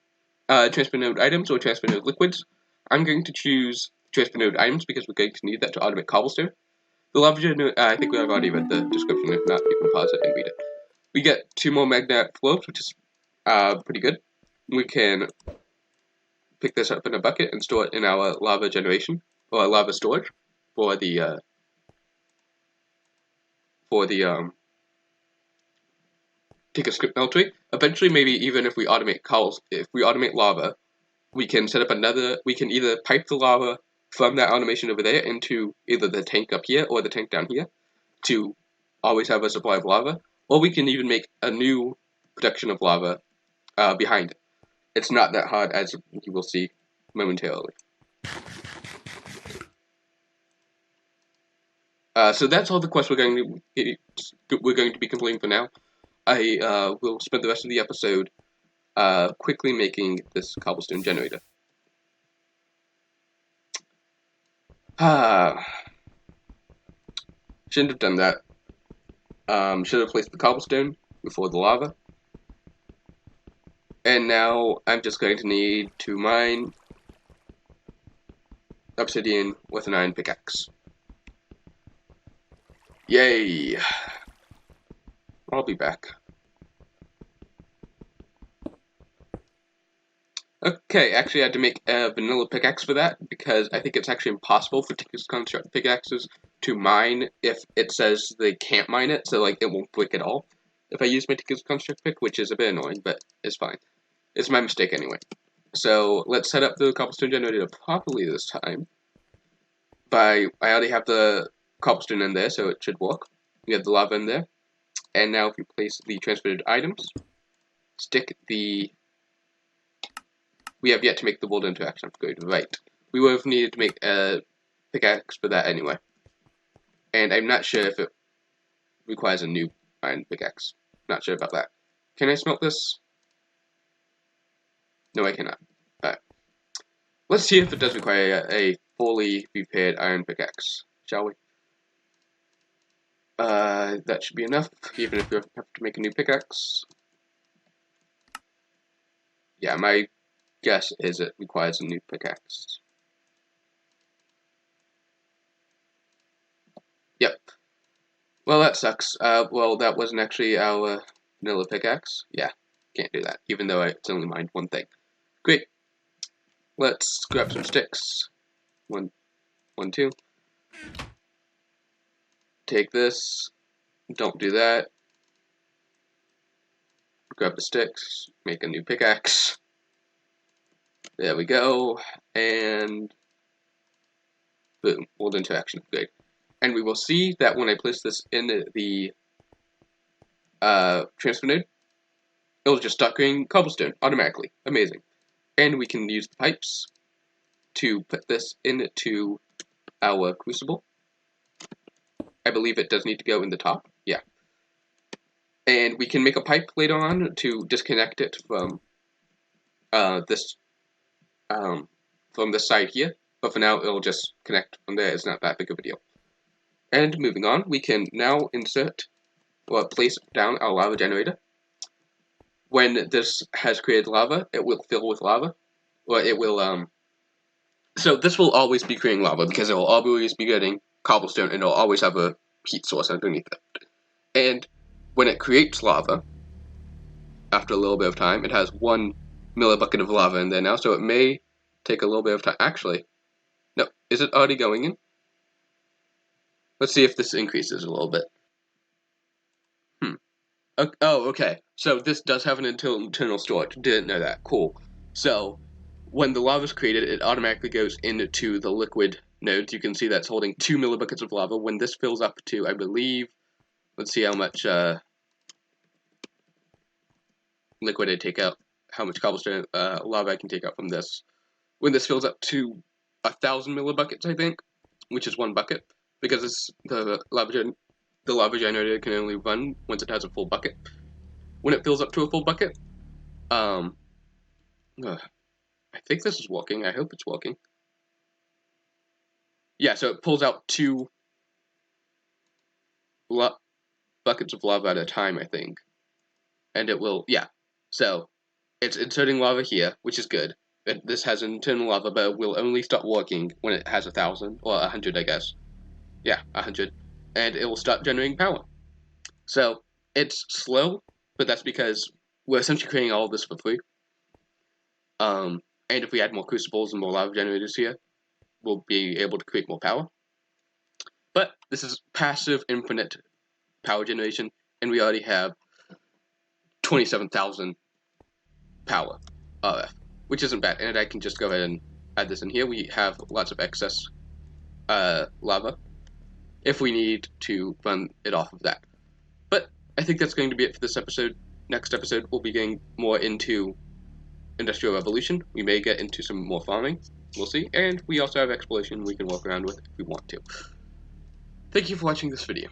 transfer node items, or transfer node liquids. I'm going to choose transfer node items because we're going to need that to automate cobblestone. The lava generator, I think I've already read the description. If not, you can pause it and read it. We get 2 more magnet floats, which is pretty good. We can pick this up in a bucket and store it in our lava generation, or lava storage, for the take a script meltery. Eventually, maybe even if we automate lava, we can set up another. We can either pipe the lava from that automation over there into either the tank up here or the tank down here to always have a supply of lava, or we can even make a new production of lava behind it. It's not that hard, as you will see momentarily. So that's all the quests we're going to be completing for now. I will spend the rest of the episode quickly making this cobblestone generator. Shouldn't have done that. Should have placed the cobblestone before the lava. And now I'm just going to need to mine obsidian with an iron pickaxe. Yay! I'll be back. Okay, actually I had to make a vanilla pickaxe for that, because I think it's actually impossible for Tinker's Construct pickaxes to mine if it says they can't mine it, so like it won't break at all if I use my Tinker's Construct pick, which is a bit annoying, but it's fine. It's my mistake anyway. So let's set up the cobblestone generator properly this time. I already have the cobblestone in there, so it should work. We have the lava in there. And now if we place the transferred items, we have yet to make the world interaction upgrade, right. We would have needed to make a pickaxe for that anyway. And I'm not sure if it requires a new iron pickaxe. Not sure about that. Can I smelt this? No, I cannot. Alright. Let's see if it does require a fully repaired iron pickaxe, shall we? That should be enough, even if we have to make a new pickaxe. Yeah, my guess is it requires a new pickaxe. Yep. Well, that sucks. Well, that wasn't actually our vanilla pickaxe. Yeah, can't do that, even though it's only mined one thing. Great. Let's grab some sticks. One, two. Take this. Don't do that. Grab the sticks. Make a new pickaxe. There we go. And boom. World interaction upgrade. And we will see that when I place this in the transfer node, it'll just start creating cobblestone automatically. Amazing. And we can use the pipes to put this into our crucible. I believe it does need to go in the top. Yeah. And we can make a pipe later on to disconnect it from this side here. But for now, it'll just connect from there. It's not that big of a deal. And moving on, we can now place down our lava generator. When this has created lava, it will fill with lava. Or it will, so this will always be creating lava because it will always be getting cobblestone and it'll always have a heat source underneath it. And when it creates lava, after a little bit of time, it has 1 millibucket of lava in there now, so it may take a little bit of time. Actually, No, is it already going in? Let's see if this increases a little bit. Oh, okay. So this does have an internal storage. Didn't know that. Cool. So when the lava is created, it automatically goes into the liquid nodes. You can see that's holding 2 millibuckets of lava. When this fills up to, I believe, let's see how much liquid I take out, how much cobblestone lava I can take out from this. When this fills up to 1,000 millibuckets, I think, which is 1 bucket, because the lava generator can only run once it has a full bucket. When it fills up to a full bucket, I think this is working. I hope it's working. Yeah, so it pulls out 2 buckets of lava at a time, I think. And it will, yeah. So it's inserting lava here, which is good. This has an internal lava, but it will only start working when it has 1,000, or 100, I guess. Yeah, 100. And it will start generating power. So it's slow, but that's because we're essentially creating all of this for free. And if we add more crucibles and more lava generators here, we'll be able to create more power. But this is passive infinite power generation, and we already have 27,000 power RF, which isn't bad. And I can just go ahead and add this in here. We have lots of excess lava if we need to run it off of that. But I think that's going to be it for this episode. Next episode, we'll be getting more into Industrial Revolution. We may get into some more farming. We'll see. And we also have exploration we can walk around with if we want to. Thank you for watching this video.